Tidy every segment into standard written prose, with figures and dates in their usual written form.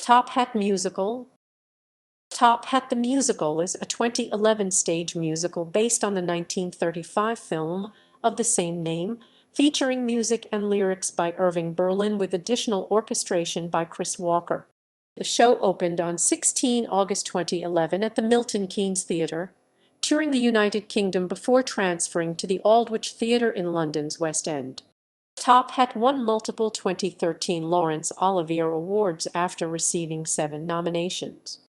Top Hat Musical. Top Hat the Musical is a 2011 stage musical based on the 1935 film of the same name, featuring music and lyrics by Irving Berlin with additional orchestration by Chris Walker. The show opened on 16 August 2011 at the Milton Keynes Theatre, touring the United Kingdom before transferring to the Aldwych Theatre in London's West End. Top Hat won multiple 2013 Laurence Olivier Awards after receiving 7 nominations.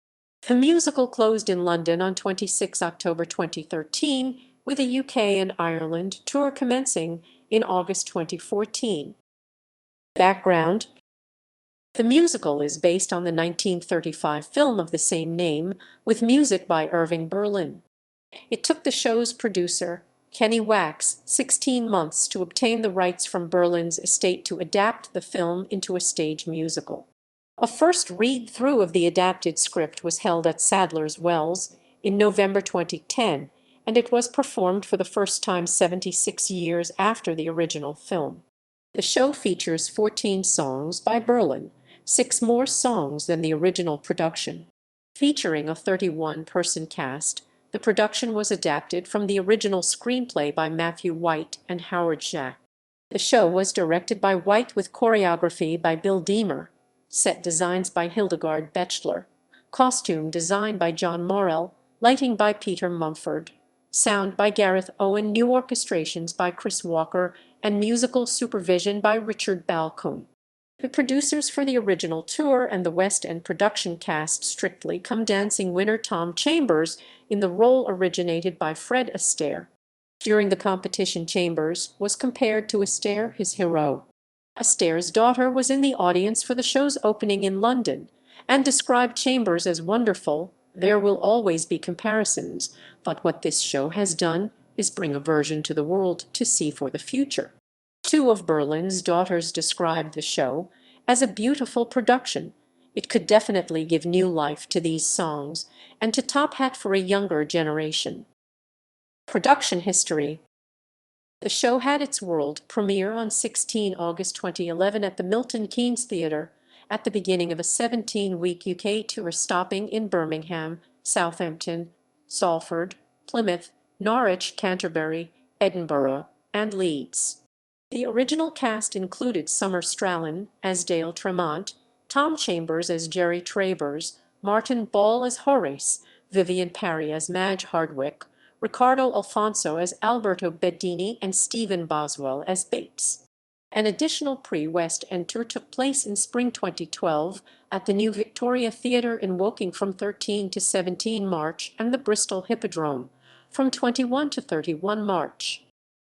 The musical closed in London on 26 October 2013, with a UK and Ireland tour commencing in August 2014. Background: the musical is based on the 1935 film of the same name, with music by Irving Berlin. It took the show's producer, Kenny Wax, 16 months to obtain the rights from Berlin's estate to adapt the film into a stage musical. A first read-through of the adapted script was held at Sadler's Wells in November 2010, and it was performed for the first time 76 years after the original film. The show features 14 songs by Berlin, 6 more songs than the original production. Featuring a 31-person cast, the production was adapted from the original screenplay by Matthew White and Howard Jack. The show was directed by White with choreography by Bill Deemer, set designs by Hildegard Bechler, costume design by John Morrell, lighting by Peter Mumford, sound by Gareth Owen, new orchestrations by Chris Walker, and musical supervision by Richard Balcombe. The producers for the original tour and the West End production cast Strictly Come Dancing winner Tom Chambers in the role originated by Fred Astaire. During the competition, Chambers was compared to Astaire, his hero. Astaire's daughter was in the audience for the show's opening in London and described Chambers as wonderful. There will always be comparisons, but what this show has done is bring a version to the world to see for the future. 2 of Berlin's daughters described the show as a beautiful production. It could definitely give new life to these songs and to Top Hat for a younger generation. Production history. The show had its world premiere on 16 August 2011 at the Milton Keynes Theatre, at the beginning of a 17-week UK tour stopping in Birmingham, Southampton, Salford, Plymouth, Norwich, Canterbury, Edinburgh, and Leeds. The original cast included Summer Strallen as Dale Tremont, Tom Chambers as Jerry Travers, Martin Ball as Horace, Vivian Parry as Madge Hardwick, Ricardo Alfonso as Alberto Bedini, and Stephen Boswell as Bates. An additional pre-West End tour took place in spring 2012 at the New Victoria Theatre in Woking from 13 to 17 March and the Bristol Hippodrome from 21 to 31 March.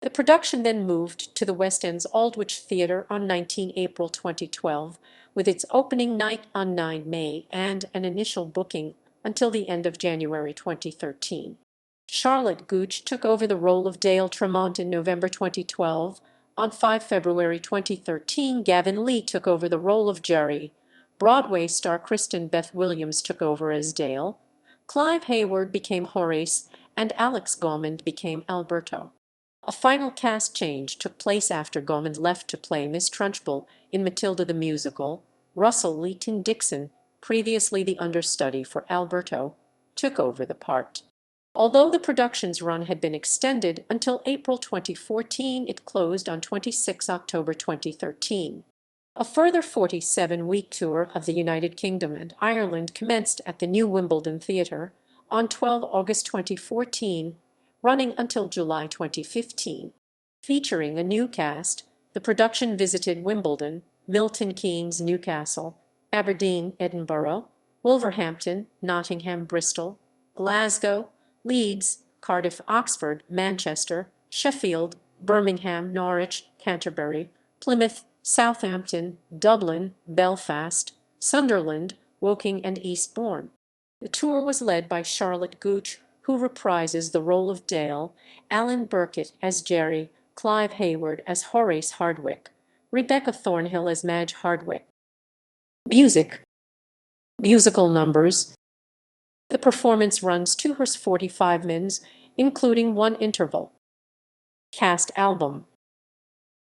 The production then moved to the West End's Aldwych Theatre on 19 April 2012, with its opening night on 9 May and an initial booking until the end of January 2013. Charlotte Gooch took over the role of Dale Tremont in November 2012. On 5 February 2013, Gavin Lee took over the role of Jerry. Broadway star Kristen Beth Williams took over as Dale. Clive Hayward became Horace, and Alex Gaumond became Alberto. A final cast change took place after Gaumond left to play Miss Trunchbull in Matilda the Musical. Russell Leighton Dixon, previously the understudy for Alberto, took over the part. Although the production's run had been extended until April 2014, it closed on 26 October 2013. A further 47-week tour of the United Kingdom and Ireland commenced at the New Wimbledon Theatre on 12 August 2014, running until July 2015. Featuring a new cast, the production visited Wimbledon, Milton Keynes, Newcastle, Aberdeen, Edinburgh, Wolverhampton, Nottingham, Bristol, Glasgow, Leeds, Cardiff, Oxford, Manchester, Sheffield, Birmingham, Norwich, Canterbury, Plymouth, Southampton, Dublin, Belfast, Sunderland, Woking, and Eastbourne. The tour was led by Charlotte Gooch, who reprises the role of Dale, Alan Burkett as Jerry, Clive Hayward as Horace Hardwick, Rebecca Thornhill as Madge Hardwick. Music. Musical numbers. The performance runs 2 hours 45 minutes, including 1 interval. Cast album.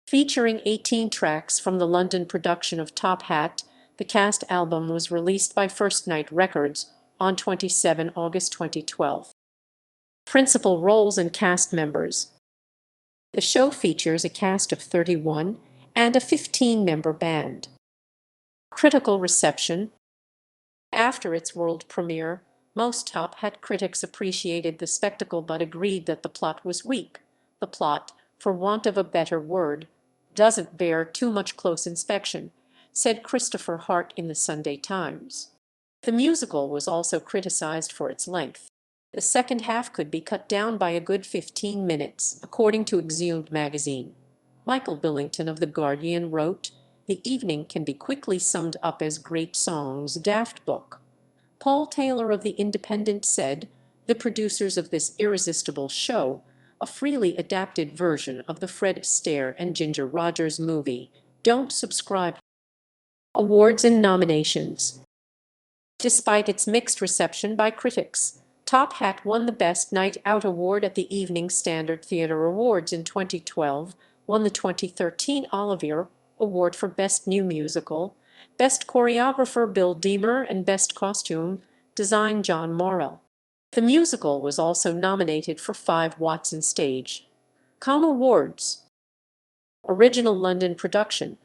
Featuring 18 tracks from the London production of Top Hat, The cast album was released by First Night Records on 27 August 2012. Principal roles and cast members. The show features a cast of 31 and a 15-member band. Critical reception. After its world premiere, most top hat critics appreciated the spectacle but agreed that the plot was weak. The plot, for want of a better word, doesn't bear too much close inspection, said Christopher Hart in the Sunday Times. The musical was also criticized for its length. The second half could be cut down by a good 15 minutes, according to Exhumed magazine. Michael Billington of The Guardian wrote, "The evening can be quickly summed up as great songs, daft book." Paul Taylor of The Independent said, "The producers of this irresistible show, a freely adapted version of the Fred Astaire and Ginger Rogers movie, don't subscribe." Awards and nominations. Despite its mixed reception by critics, Top Hat won the Best Night Out Award at the Evening Standard Theatre Awards in 2012, won the 2013 Olivier Award for Best New Musical, Best Choreographer Bill Deemer, and Best Costume Design John Morrell. The musical was also nominated for 5 Watson Stage Com Awards. Original London production.